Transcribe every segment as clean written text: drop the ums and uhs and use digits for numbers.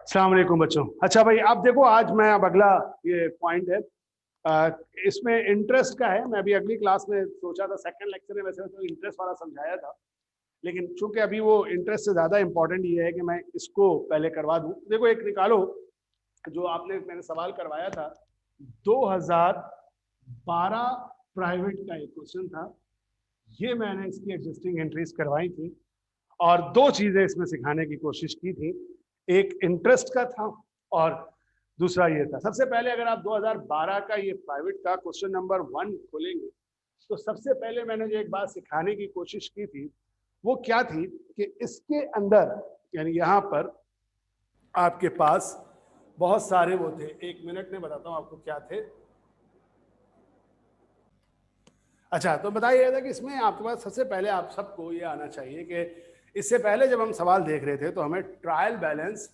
अस्सलाम वालेकुम बच्चों। अच्छा भाई, आप देखो आज मैं अब अगला ये पॉइंट है, इसमें इंटरेस्ट का है। मैं अभी अगली क्लास में सोचा था, सेकंड लेक्चर में वैसे तो इंटरेस्ट वाला समझाया था, लेकिन चूंकि अभी वो इंटरेस्ट से ज़्यादा इंपॉर्टेंट ये है कि मैं इसको पहले करवा दूं। देखो एक निकालो, जो आपने मैंने सवाल करवाया था 2012 प्राइवेट का एक क्वेश्चन था। ये मैंने इसकी एग्जिस्टिंग एंट्रीज करवाई थी और दो चीजें इसमें सिखाने की कोशिश की थी। एक इंटरेस्ट का था और दूसरा ये था। सबसे पहले अगर आप 2012 का ये प्राइवेट का क्वेश्चन नंबर 1 खोलेंगे तो सबसे पहले मैंने जो एक बात सिखाने की कोशिश की थी वो क्या थी कि इसके अंदर यानी यहाँ पर आपके पास बहुत सारे वो थे। एक मिनट में बताता हूँ आपको क्या थे। अच्छा, तो बताइए था कि इसमें आपके पास सबसे पहले आप सबको ये आना चाहिए कि इससे पहले जब हम सवाल देख रहे थे तो हमें ट्रायल बैलेंस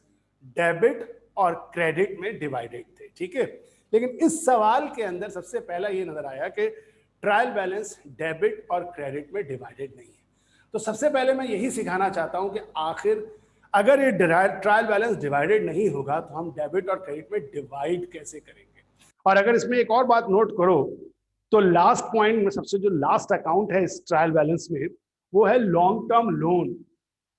डेबिट और क्रेडिट में डिवाइडेड थे, ठीक है। लेकिन इस सवाल के अंदर सबसे पहला ये नजर आया कि ट्रायल बैलेंस डेबिट और क्रेडिट में डिवाइडेड नहीं है। तो सबसे पहले मैं यही सिखाना चाहता हूं कि आखिर अगर ये ट्रायल बैलेंस डिवाइडेड नहीं होगा तो हम डेबिट और क्रेडिट में डिवाइड कैसे करेंगे। और अगर इसमें एक और बात नोट करो तो लास्ट पॉइंट में सबसे जो लास्ट अकाउंट है इस ट्रायल बैलेंस में वो है लॉन्ग टर्म लोन।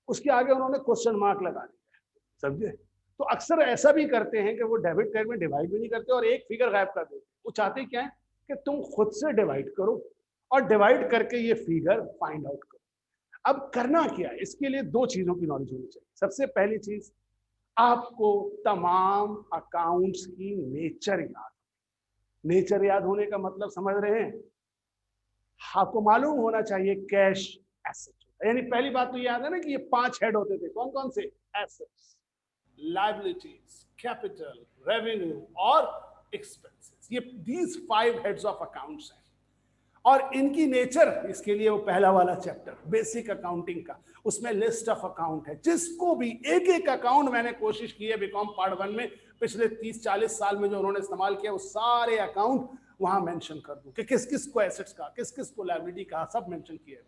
उसके आगे उन्होंने क्वेश्चन मार्क लगा दिया, समझे। तो अक्सर ऐसा भी करते हैं कि वो डेबिट क्रेडिट में डिवाइड भी नहीं करते और एक फिगर गायब कर देते। वो चाहते क्या है कि तुम खुद से डिवाइड करो और डिवाइड करके ये फिगर फाइंड आउट करो। अब करना क्या है, इसके लिए दो चीजों की नॉलेज होनी चाहिए। सबसे पहली चीज, आपको तमाम अकाउंट्स की नेचर याद। नेचर याद होने का मतलब समझ रहे हैं, आपको मालूम होना चाहिए कैश एसेट। यानी पहली बात तो याद है ना कि ये 5 हेड होते थे। कौन कौन से? एसेट्स, लायबिलिटीज, कैपिटल, रेवेन्यू और एक्सपेंसेस। ये दीज 5 हेड्स ऑफ अकाउंट्स हैं और इनकी नेचर, इसके लिए वो पहला वाला चैप्टर बेसिक अकाउंटिंग का, उसमें लिस्ट ऑफ अकाउंट है। जिसको भी एक एक अकाउंट मैंने कोशिश की है बीकॉम पार्ट 1 में पिछले 30-40 साल में जो उन्होंने इस्तेमाल किया वो सारे अकाउंट वहां मेंशन कर दूं कि किस किस को एसेट्स का, किस किस को लायबिलिटी का, सब मेंशन किए।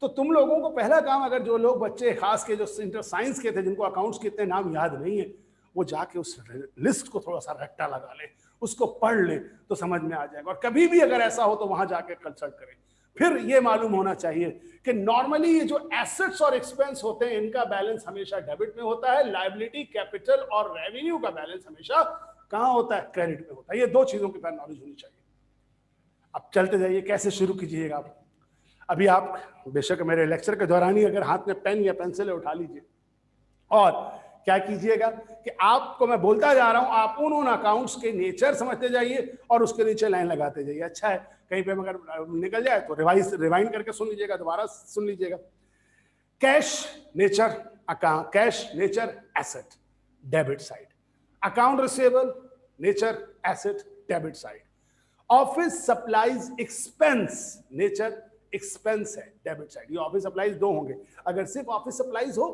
तो तुम लोगों को पहला काम, अगर जो लोग बच्चे खास के जो इंटर साइंस के थे जिनको अकाउंट्स के इतने नाम याद नहीं है, वो जाके उस लिस्ट को थोड़ा सा रट्टा लगा ले, उसको पढ़ ले तो समझ में आ जाएगा। और कभी भी अगर ऐसा हो तो वहां जाके कंसल्ट करें। फिर ये मालूम होना चाहिए कि नॉर्मली ये जो एसेट्स और एक्सपेंस होते हैं इनका बैलेंस हमेशा डेबिट में होता है। लायबिलिटी, कैपिटल और रेवेन्यू का बैलेंस हमेशा कहां होता है? क्रेडिट में होता है। ये दो चीजों की नॉलेज होनी चाहिए। अब चलते जाइए, कैसे शुरू कीजिएगा आप। अभी आप बेशक मेरे लेक्चर के दौरान ही अगर हाथ में पेन या पेंसिल उठा लीजिए और क्या कीजिएगा कि आपको मैं बोलता जा रहा हूं, आप उन अकाउंट्स के नेचर समझते जाइए और उसके नीचे लाइन लगाते जाइए। अच्छा है, कहीं पे अगर निकल जाए तो रिवाइंड करके सुन लीजिएगा, दोबारा सुन लीजिएगा। Cash nature account, cash nature asset, debit side. Account receivable nature asset, debit side. Office supplies expense nature expense है, डेबिट साइड। ये ऑफिस सप्लाईज दो होंगे। अगर सिर्फ ऑफिस सप्लाईज हो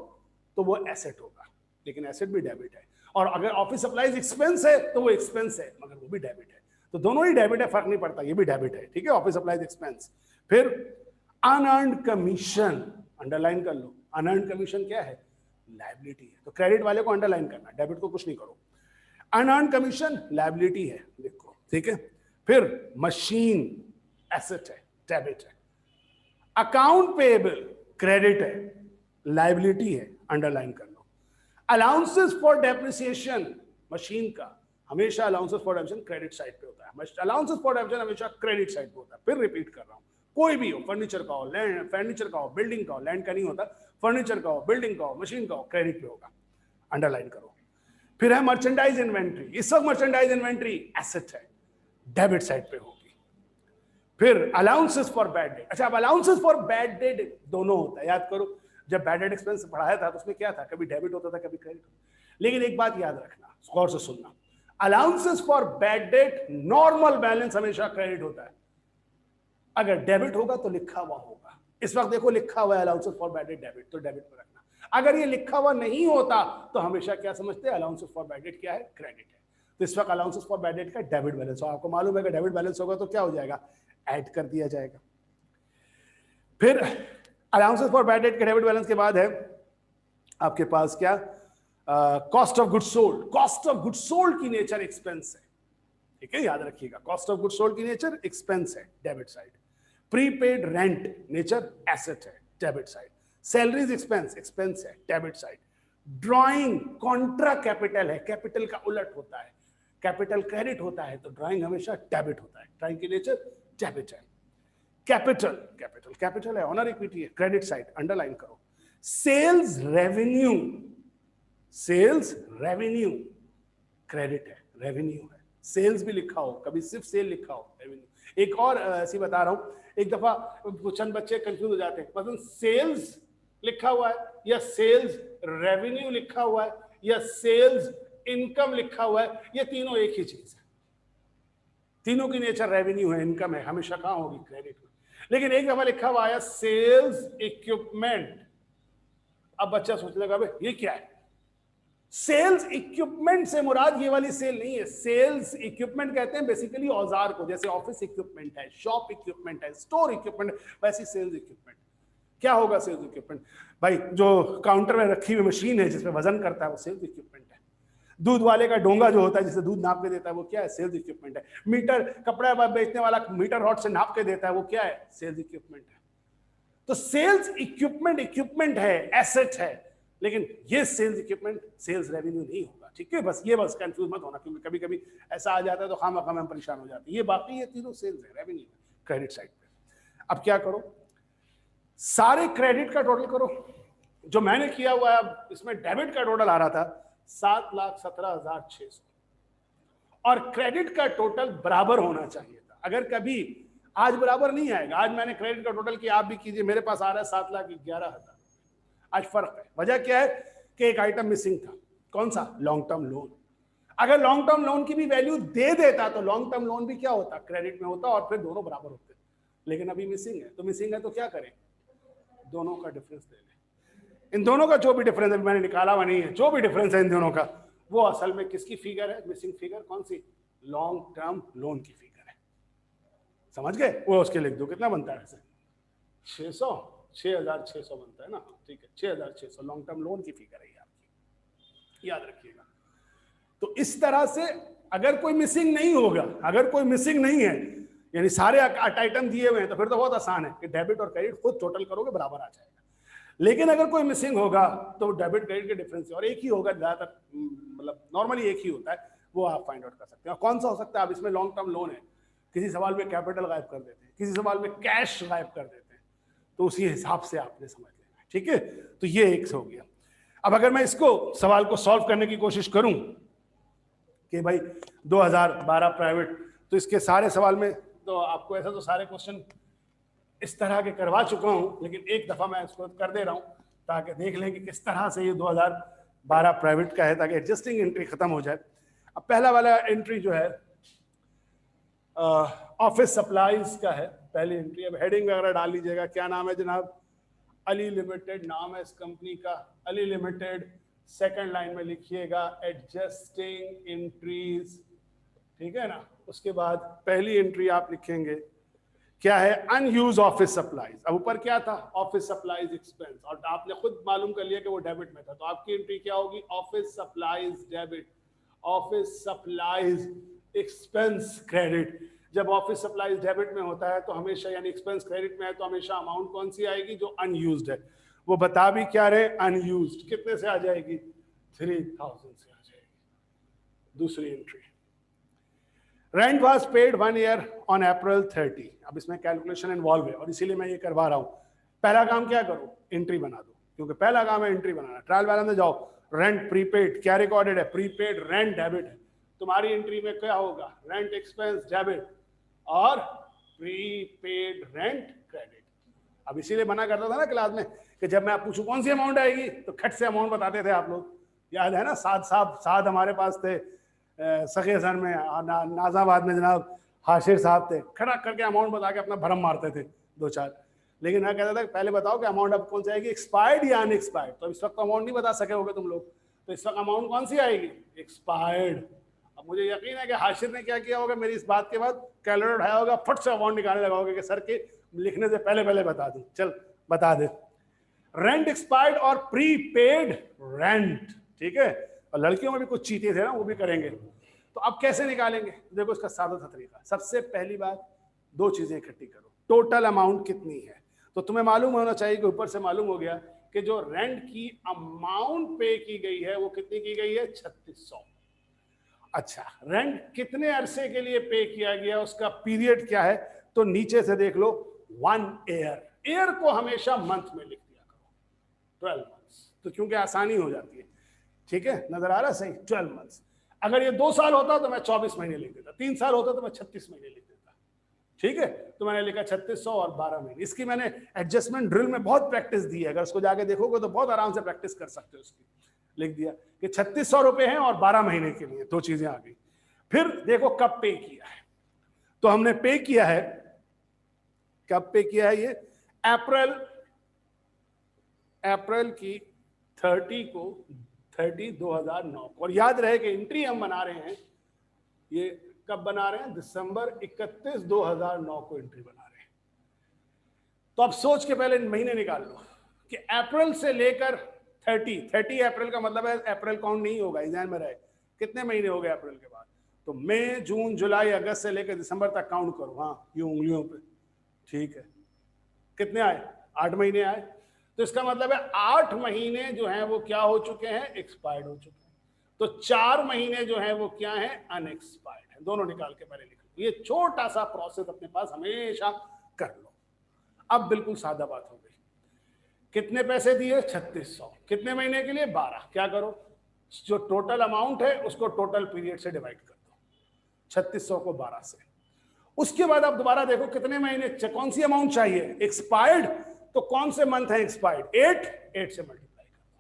तो वो एसेट होगा, लेकिन एसेट भी डेबिट है। और अगर ऑफिस सप्लाईज एक्सपेंस है तो वो एक्सपेंस है मगर वो भी डेबिट है। तो दोनों ही डेबिट है, फर्क नहीं पड़ता, ये भी डेबिट है, ठीक है, ऑफिस सप्लाईज एक्सपेंस। फिर अनअर्न्ड कमीशन, अंडरलाइन कर लो। अनअर्न्ड कमीशन क्या है? लायबिलिटी है। तो क्रेडिट वाले को अंडरलाइन करना, डेबिट को कुछ नहीं करो। अनअर्न्ड कमीशन लायबिलिटी है, देखो, ठीक है। फिर मशीन एसेट है, डेबिट है। अकाउंट पेएबल क्रेडिट है, लायबिलिटी है, अंडरलाइन कर लो। अलाउंसेस फॉर डेप्रिसिएशन, मशीन का हमेशा allowances for depreciation credit side पे होता है। अलाउंसेस फॉर डेप्रिसिएशन हमेशा क्रेडिट साइड पे होता है। फिर रिपीट कर रहा हूं, कोई भी हो, फर्नीचर का हो, लैंड फर्नीचर का हो, बिल्डिंग का हो, लैंड का नहीं होता, फर्नीचर का हो, बिल्डिंग का हो, मशीन का हो, क्रेडिट पे होगा, अंडरलाइन करो। फिर है मर्चेंडाइज इन्वेंट्री। इस वक्त मर्चेंडाइज इन्वेंट्री एसेट है, डेबिट साइड पे होगी। फिर अलाउंसेस फॉर बैड डेट। अच्छा, अब अलाउंसेस फॉर बैड डेट दोनों होता है, याद करो। जब बैड डेट एक्सपेंस पढ़ाया था तो उसमें क्या था, कभी डेबिट होता था कभी क्रेडिट। लेकिन एक बात याद रखना, गौर से सुनना, allowances for bad date normal balance हमेशा क्रेडिट होता है। अगर डेबिट होगा तो लिखा हुआ होगा। इस वक्त देखो लिखा हुआ है allowances for bad date debit, तो डेबिट में रखना। अगर ये लिखा हुआ नहीं होता तो हमेशा क्या समझते हैं, अलाउंसेस फॉर बैड डेट क्या है? क्रेडिट है। तो इस वक्त अलाउंसेस फॉर बैड डेट का डेबिट बैलेंस हो। आपको मालूम है कि डेबिट बैलेंस होगा तो क्या हो जाएगा? ऐड कर दिया जाएगा। फिर अलाउंसेस फॉर बैड डेट के डेबिट बैलेंस के बाद है आपके पास क्या? Cost of good sold, cost of good sold की नेचर एक्सपेंस है, ठीक है, याद रखिएगा, कॉस्ट ऑफ गुड सोल्ड की नेचर एक्सपेंस है, debit side. Prepaid rent nature asset है, debit side. Salaries expense, expense है, debit side. Drawing contra capital है, कैपिटल का उलट होता है, कैपिटल क्रेडिट होता है, तो ड्राइंग हमेशा डेबिट होता है, ड्राइंग की नेचर डेबिट है। कैपिटल, कैपिटल कैपिटल है, ऑनर इक्विटी है, क्रेडिट साइड, अंडरलाइन करो। Sales revenue, sales revenue credit है, रेवेन्यू है, सेल्स भी लिखा हो, कभी सिर्फ सेल लिखा हो, रेवेन्यू। एक और ऐसी बता रहा हूं, एक दफा चंद बच्चे कंफ्यूज हो जाते हैं, मतलब सेल्स लिखा हुआ है या सेल्स रेवेन्यू लिखा हुआ है या सेल्स इनकम लिखा हुआ है, ये तीनों एक ही चीज है, तीनों की नेचर रेवेन्यू है, इनकम है, हमेशा कहां होगी, क्रेडिट में। लेकिन एक दफा लिखा हुआ है सेल्स इक्विपमेंट, अब बच्चा सोचने लगा भाई ये क्या है, सेल्स इक्विपमेंट से मुराद ये वाली सेल नहीं है, सेल्स इक्विपमेंट कहते हैं बेसिकली औजार को, जैसे ऑफिस इक्विपमेंट है, शॉप इक्विपमेंट है, स्टोर इक्विपमेंट, वैसी सेल्स इक्विपमेंट। क्या होगा सेल्स इक्विपमेंट? भाई जो काउंटर में रखी हुई मशीन है जिसमें वजन करता है वो सेल्स इक्विपमेंट है। दूध वाले का डोंगा जो होता है जिससे दूध नाप के देता है वो क्या है, सेल्स इक्विपमेंट है। मीटर, कपड़ा बेचने वाला मीटर रॉड से नाप के देता है वो क्या है, सेल्स इक्विपमेंट है। तो सेल्स इक्विपमेंट इक्विपमेंट है, एसेट है, लेकिन ये सेल्स इक्विपमेंट सेल्स रेवेन्यू नहीं होगा, ठीक है, बस ये बस कंफ्यूज मत होना, क्योंकि कभी कभी ऐसा आ जाता है तो खामा हम परेशान हो जाते हैं। ये बाकी ये तीनों सेल्स है, रेवेन्यू क्रेडिट साइड पे। अब क्या करो, सारे क्रेडिट का टोटल करो, जो मैंने किया हुआ है, इसमें डेबिट का टोटल आ रहा था 7,17,600 और क्रेडिट का टोटल बराबर होना चाहिए था। अगर कभी आज बराबर नहीं आएगा, आज मैंने क्रेडिट का टोटल किया, आप भी कीजिए, मेरे पास आ रहा है 7,11,000। आज फर्क है, वजह क्या है कि एक आइटम मिसिंग था, कौन सा, लॉन्ग टर्म लोन। अगर लॉन्ग टर्म लोन की भी वैल्यू दे देता तो लॉन्ग टर्म लोन भी क्या होता, क्रेडिट में होता और फिर दोनों बराबर होते, लेकिन अभी मिसिंग है, तो मिसिंग है तो क्या करें, दोनों का डिफरेंस ले लें। इन दोनों का जो भी डिफरेंस है, मैंने निकाला हुआ नहीं है, जो भी डिफरेंस है इन दोनों का, वो असल में किसकी फिगर है, मिसिंग फिगर कौन सी, लॉन्ग टर्म लोन की फिगर है, समझ गए, वो उसके लिख दो, कितना बनता है वैसे 600, 6,600 बनता है ना, ठीक है, 6,600 लॉन्ग टर्म लोन की फिगर है आपकी, याद रखिएगा। तो इस तरह से अगर कोई मिसिंग नहीं होगा, अगर कोई मिसिंग नहीं है, यानी सारे आइटम दिए हुए हैं, तो फिर तो बहुत आसान है कि डेबिट और क्रेडिट खुद टोटल करोगे बराबर आ जाएगा। लेकिन अगर कोई मिसिंग होगा तो डेबिट क्रेडिट के डिफरेंस और एक ही होगा, ज्यादातर मतलब नॉर्मली एक ही होता है, वो आप फाइंड आउट कर सकते हैं। कौन सा हो सकता है, अब इसमें लॉन्ग टर्म लोन है, किसी सवाल में कैपिटल गायब कर देते हैं, किसी सवाल में कैश गायब कर देते हैं, तो उसी हिसाब से आपने समझ लेना है, ठीक है। तो ये एक हो गया। अब अगर मैं इसको सवाल को सॉल्व करने की कोशिश करूं कि भाई 2012 प्राइवेट, तो इसके सारे सवाल में तो आपको ऐसा तो सारे क्वेश्चन इस तरह के करवा चुका हूं, लेकिन एक दफा मैं इसको कर दे रहा हूं ताकि देख लें कि किस तरह से ये 2012 प्राइवेट का है, ताकि एडजस्टिंग एंट्री खत्म हो जाए। अब पहला वाला एंट्री जो है ऑफिस सप्लाईज का है, पहली एंट्री। अब हेडिंग वगैरह डाल लीजिएगा, क्या नाम है जनाब, अली लिमिटेड नाम है इस कंपनी का, अली लिमिटेड। सेकंड लाइन में लिखिएगा एडजस्टिंग एंट्रीज, ठीक है ना। उसके बाद पहली एंट्री आप लिखेंगे क्या है, अनयूज ऑफिस सप्लाईज। अब ऊपर क्या था, ऑफिस सप्लाईज एक्सपेंस, और आपने खुद मालूम कर लिया कि वो डेबिट में था, तो आपकी एंट्री क्या होगी, office supplies debit, office supplies expense credit. जब ऑफिस सप्लाईज डेबिट में होता है तो हमेशा, यानी एक्सपेंस क्रेडिट में है, तो हमेशा अमाउंट कौन सी आएगी, जो अनयूज्ड है। वो बता भी क्या रहे, अनयूज्ड, कितने से आ जाएगी, 3,000 से आ जाएगी। दूसरी entry, rent was paid 1 year on April 30। अब इसमें कैलकुलेशन इन्वॉल्व है और इसीलिए मैं ये करवा रहा हूं। पहला काम क्या करो, एंट्री बना दो, क्योंकि पहला काम है एंट्री बनाना। ट्रायल बैलेंस में जाओ, रेंट प्रीपेड क्या रिकॉर्डेड है, प्रीपेड रेंट डेबिट है, तुम्हारी एंट्री में क्या होगा, रेंट एक्सपेंस डेबिट और प्रीपेड रेंट क्रेडिट। अब इसीलिए मना करता था ना क्लास में कि जब मैं पूछूं कौन सी अमाउंट आएगी तो खट से अमाउंट बताते थे आप लोग, याद है ना। साद हमारे पास थे सखे सर में, नाजाबाद में जनाब हाशिर साहब थे, खड़ा करके अमाउंट बता के अपना भरम मारते थे 2-4। लेकिन मैं कहता था पहले बताओ कि अमाउंट अब कौन सी आएगी, एक्सपायर्ड या अनएक्सपायर्ड। तो इस वक्त अमाउंट नहीं बता सके होगे तुम लोग, तो इस वक्त अमाउंट कौन सी आएगी, एक्सपायर्ड। अब मुझे यकीन है कि हाशिर ने क्या किया होगा, मेरी इस बात के बाद कैलकुलेटर उठाया होगा, फट से अमाउंट निकालने लगा होगा कि सर के लिखने से पहले बता दूं, चल बता दे। रेंट एक्सपायर्ड और प्रीपेड रेंट, ठीक है, और लड़कियों में भी कुछ चीते थे ना, वो भी करेंगे। तो अब कैसे निकालेंगे? देखो इसका सादा सा तरीका, सबसे पहली बात दो चीजें इकट्ठी करो, टोटल अमाउंट कितनी है। तो तुम्हें मालूम होना चाहिए कि ऊपर से मालूम हो गया कि जो रेंट की अमाउंट पे की गई है वो कितनी की गई है, 3600। अच्छा, रेंट कितने अरसे के लिए पे किया गया, उसका पीरियड क्या है, तो नीचे से देख लो 1 ईयर। ईयर को हमेशा मंथ में लिख दिया करो, 12 मंथ्स, तो क्योंकि आसानी हो जाती है। ठीक है, नजर आ रहा सही, 12 मंथ्स। अगर ये 2 साल होता तो मैं 24 महीने लिख देता, 3 साल होता तो मैं 36 महीने लिख देता। ठीक है, तो मैंने लिखा 3600 और 12 महीने। इसकी मैंने एडजस्टमेंट ड्रिल में बहुत प्रैक्टिस दी है, अगर उसको जाके देखोगे तो बहुत आराम से प्रैक्टिस कर सकते हो उसकी। लिख दिया कि 3600 रुपए हैं और 12 महीने के लिए, दो चीजें आ गई। फिर देखो कब पे किया है, तो हमने पे किया है, कब पे किया है, ये अप्रैल की 30 को, 30 2009 को। और याद रहे कि एंट्री हम बना रहे हैं, ये कब बना रहे हैं, दिसंबर 31 2009 को एंट्री बना रहे हैं। तो अब सोच के पहले महीने निकाल लो कि अप्रैल से लेकर 30 अप्रैल का मतलब है अप्रैल काउंट नहीं होगा, ध्यान में रहे, कितने महीने हो गए अप्रैल के बाद, तो मई जून जुलाई अगस्त से लेकर दिसंबर तक काउंट करो, हाँ यूं उंगलियों पे। ठीक है, कितने आए, 8 महीने आए। तो इसका मतलब है 8 महीने जो हैं वो क्या हो चुके हैं, एक्सपायर्ड हो चुके हैं। तो 4 महीने जो हैं वो क्या हैं, अनएक्सपायर्ड है। दोनों निकाल के पहले लिख लो, ये छोटा सा प्रोसेस अपने पास हमेशा कर लो। अब बिल्कुल सादा बात हो गई, कितने पैसे दिए, 3600, कितने महीने के लिए, 12। क्या करो, जो टोटल अमाउंट है उसको टोटल पीरियड से डिवाइड कर दो, 3600 को 12 से। उसके बाद आप दोबारा देखो कितने महीने, कौन सी अमाउंट चाहिए, एक्सपायर्ड, तो कौन से मंथ है एक्सपायर्ड, 8 से मल्टीप्लाई कर दो।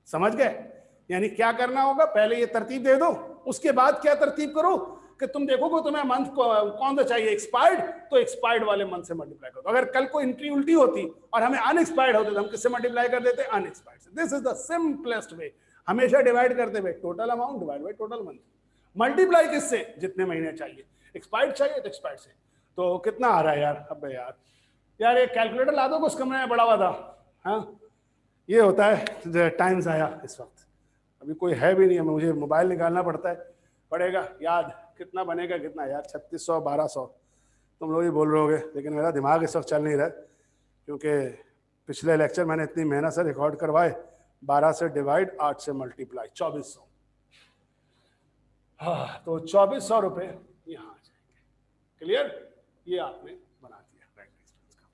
समझ गए? यानी क्या करना होगा, पहले ये तरतीब दे दो, उसके बाद क्या तरतीब करो कि तुम देखोगे तुम्हें मंथ कौन सा चाहिए, एक्सपायर्ड, तो एक्सपायर्ड वाले मंथ से मल्टीप्लाई करो। अगर कल को एंट्री उल्टी होती और हमें अनएक्सपायर्ड होते तो हम किससे मल्टीप्लाई कर देते, अनएक्सपायर्ड से। This is the simplest way, हमेशा डिवाइड करते हुए total amount divide by total month, multiply किससे, जितने महीने चाहिए। एक्सपायर्ड चाहिए तो एक्सपायर्ड से। तो कितना आ रहा है यार, अबे यार एक कैलकुलेटर ला दो, उस कमरे में बड़ा हुआ था। हाँ, ये होता है टाइम्स आया इस वक्त, अभी कोई है भी नहीं है, मुझे मोबाइल निकालना पड़ेगा याद, कितना बनेगा कितना यार, 3600 1200 तुम लोग ही बोल रहे होगे, लेकिन मेरा दिमाग इस वक्त चल नहीं रहा है, क्योंकि पिछले लेक्चर मैंने इतनी मेहनत से रिकॉर्ड करवाए, 12 से डिवाइड, 8 से मल्टीप्लाई, 2400। हाँ, तो 2400 रुपये यहाँ आ जाएंगे। क्लियर? ये आपने बना दिया राइट एक्सपेंस का।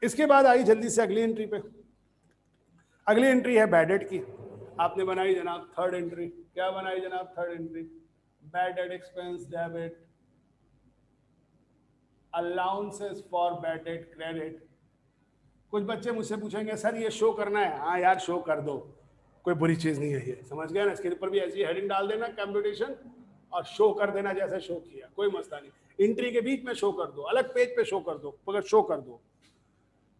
इसके बाद आई जल्दी से अगली एंट्री पे। अगली एंट्री है बैड डेट की। आपने बनाई जनाब थर्ड एंट्री। क्या बनाई जनाब, third entry, bad debt expense debit, allowances for bad date credit. कुछ बच्चे मुझसे पूछेंगे सर ये शो करना है, हाँ यार शो कर दो, कोई बुरी चीज नहीं है ये, समझ गया ना। इसके ऊपर भी ऐसी हेडिंग डाल देना कंप्यूटेशन और शो कर देना, जैसे शो किया, कोई मसला नहीं। एंट्री के बीच में शो कर दो, अलग पेज पे शो कर दो, मगर शो कर दो।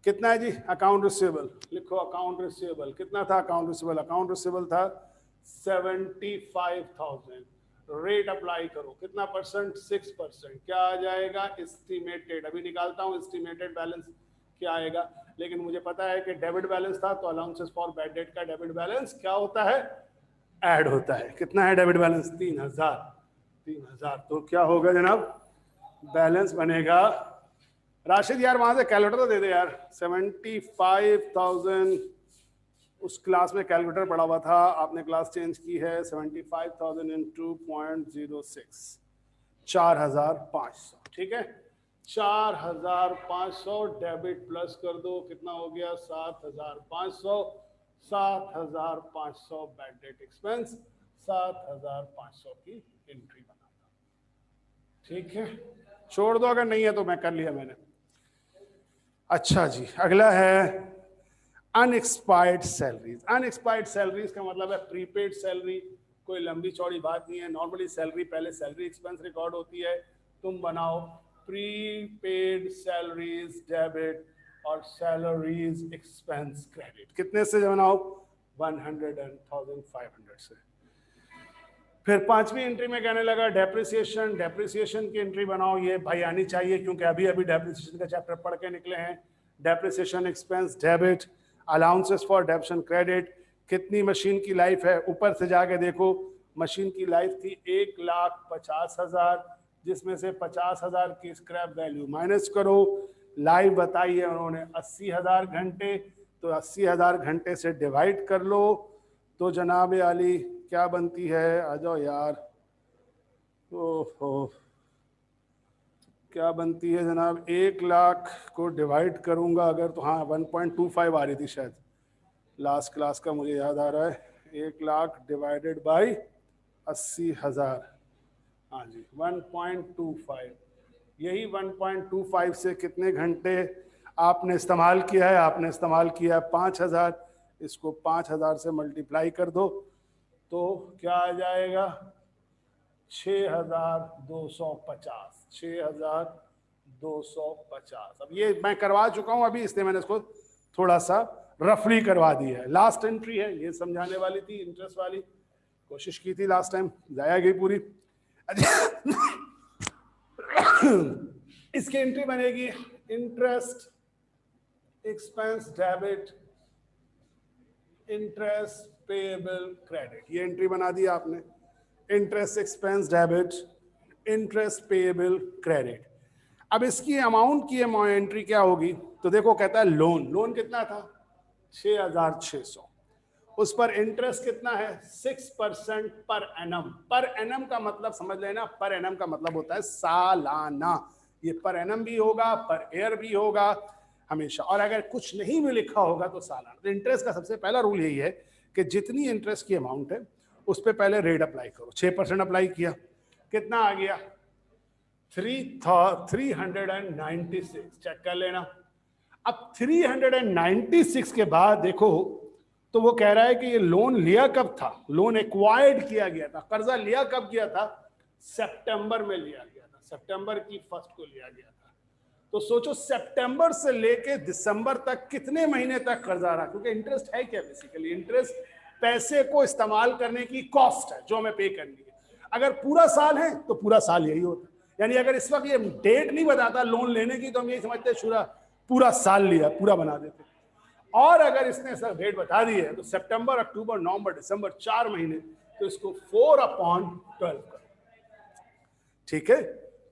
कितना है जी, अकाउंट रिसीवेबल, लिखो अकाउंट रिसीवेबल। कितना था अकाउंट रिसीवेबल, अकाउंट रिसीवेबल था 75,000। रेट अप्लाई करो, कितना परसेंट, 6%। क्या आ जाएगा, एस्टिमेटेड। अभी निकालता हूँ एस्टिमेटेड बैलेंस क्या आएगा, लेकिन मुझे पता है कि डेबिट बैलेंस था, तो अलाउंसेस फॉर बैड डेट का डेबिट बैलेंस क्या होता है, ऐड होता है। कितना है डेबिट बैलेंस, 3000। तो क्या होगा जनाब, बैलेंस बनेगा, राशिद यार वहां से कैलकुलेटर तो दे दे यार, 75,000। उस क्लास में कैलकुलेटर पड़ा हुआ था, आपने क्लास चेंज की है। 75,000 इंटू 0.06, 4,500। ठीक है, 4,500 डेबिट प्लस कर दो, कितना हो गया, 7,500। 7,500 बैड डेट एक्सपेंस, 7,500 की एंट्री बना दो। ठीक है, छोड़ दो अगर नहीं है तो, मैं कर लिया मैंने। अच्छा जी, अगला है अनएक्सपायर्ड सैलरीज। अनएक्सपायर्ड सैलरीज का मतलब है प्रीपेड सैलरी, कोई लंबी चौड़ी बात नहीं है। नॉर्मली सैलरी पहले सैलरी एक्सपेंस रिकॉर्ड होती है, तुम बनाओ प्रीपेड सैलरीज डेबिट और सैलरीज एक्सपेंस क्रेडिट। कितने से बनाओ, 100,500 से। फिर पांचवी एंट्री में कहने लगा डेप्रिसिएशन। डेप्रिसिएशन की एंट्री बनाओ, ये भाई आनी चाहिए क्योंकि अभी अभी डेप्रिसिएशन का चैप्टर पढ़ के निकले हैं। Depreciation expense debit, allowances for डेप्शन credit, कितनी मशीन की लाइफ है, ऊपर से जाके देखो मशीन की लाइफ थी 1,50,000, जिसमें से 50,000 की स्क्रैप वैल्यू माइनस करो। लाइफ बताई है उन्होंने 80,000 घंटे, तो 80,000 घंटे से डिवाइड कर लो, तो जनाब आली क्या बनती है, आ जाओ यार, ओहो क्या बनती है जनाब, 1,00,000 को डिवाइड करूंगा अगर तो हाँ 1.25 आ रही थी शायद, लास्ट क्लास का मुझे याद आ रहा है। 1,00,000 डिवाइडेड बाई 80,000, हाँ जी 1.25, यही 1.25 से कितने घंटे आपने इस्तेमाल किया है, आपने इस्तेमाल किया है 5,000, इसको 5,000 से मल्टीप्लाई कर दो तो क्या आ जाएगा 6,250, 6,250। अब ये मैं करवा चुका हूं अभी, इसलिए मैंने इसको थोड़ा सा रफली करवा दिया है। लास्ट एंट्री है, ये समझाने वाली थी, इंटरेस्ट वाली, कोशिश की थी लास्ट टाइम, जाया गई पूरी। इसकी एंट्री बनेगी interest expense debit interest payable credit, ये एंट्री बना दी आपने, interest expense debit interest payable credit. अब इसकी अमाउंट की एंट्री क्या होगी, तो देखो कहता है लोन, लोन कितना था 6,600, उस पर इंटरेस्ट कितना है 6% पर एनम। पर एनम का मतलब समझ लेना, पर एनम का मतलब होता है सालाना, ये पर एनम भी होगा, पर ईयर भी होगा हमेशा, और अगर कुछ नहीं भी लिखा होगा तो सालाना। तो इंटरेस्ट का सबसे पहला रूल यही है कि जितनी इंटरेस्ट की अमाउंट है उस पर पहले रेट अप्लाई करो। 6% अप्लाई किया, कितना आ गया 396, चेक कर लेना। अब 396 के बाद देखो तो वो कह रहा है कि ये लोन लिया कब था, लोन एक्वायर्ड किया गया था, कर्जा लिया कब किया था, सितंबर में लिया गया था, सितंबर की 1 को लिया गया था। तो सोचो सितंबर से लेके दिसंबर तक कितने महीने तक कर्जा रहा, क्योंकि इंटरेस्ट है क्या, बेसिकली इंटरेस्ट पैसे को इस्तेमाल करने की कॉस्ट है जो हमें पे करनी है। अगर पूरा साल है तो पूरा साल यही होता है, यानी अगर इस वक्त ये डेट नहीं बताता लोन लेने की तो हम यही समझते पूरा साल लिया, पूरा बना देते। और अगर इसने सर डेट बता दी है तो सितंबर, अक्टूबर, नवंबर, दिसंबर 4 महीने, तो इसको 4/12 करो, ठीक है।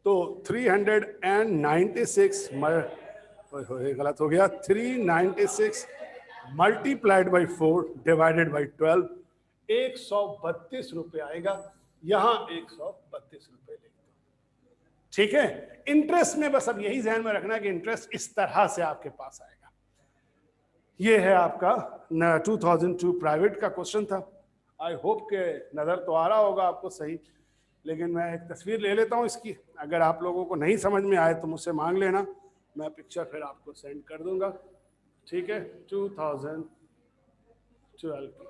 तो 396 गलत हो गया, 396 मल्टीप्लाइड बाई 4 डिवाइडेड बाई 12, 132 रुपए आएगा, यहां 132 रुपए लिख दो, ठीक है। इंटरेस्ट में बस अब यही ध्यान में रखना कि इंटरेस्ट इस तरह से आपके पास आएगा। ये है आपका 2002 प्राइवेट का क्वेश्चन था। आई होप के नजर तो आ रहा होगा आपको सही, लेकिन मैं एक तस्वीर ले लेता हूं इसकी, अगर आप लोगों को नहीं समझ में आए तो मुझसे मांग लेना, मैं पिक्चर फिर आपको सेंड कर दूंगा, ठीक है। 2012 की,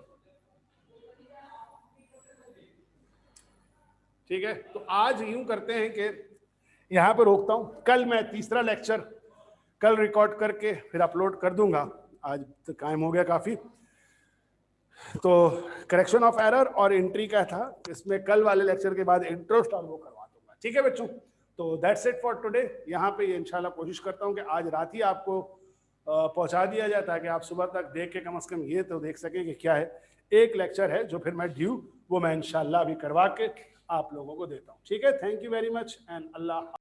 ठीक है। तो आज यूं करते हैं कि यहां पर रोकता हूं, कल मैं तीसरा लेक्चर कल रिकॉर्ड करके फिर अपलोड कर दूंगा, आज तो टाइम हो गया काफी। तो करेक्शन ऑफ एरर और एंट्री का था, इसमें कल वाले लेक्चर के बाद इंटरेस्ट और वो करवा दूंगा, ठीक है बच्चों। तो दैट्स इट फॉर टुडे। यहाँ पे इंशाल्लाह कोशिश करता हूँ कि आज रात ही आपको पहुंचा दिया जाए, ताकि आप सुबह तक देख के कम से कम ये तो देख सकें कि क्या है। एक लेक्चर है जो फिर मैं ड्यू, वो मैं इंशाल्लाह अभी करवा के आप लोगों को देता हूँ, ठीक है। Thank you very much and Allah.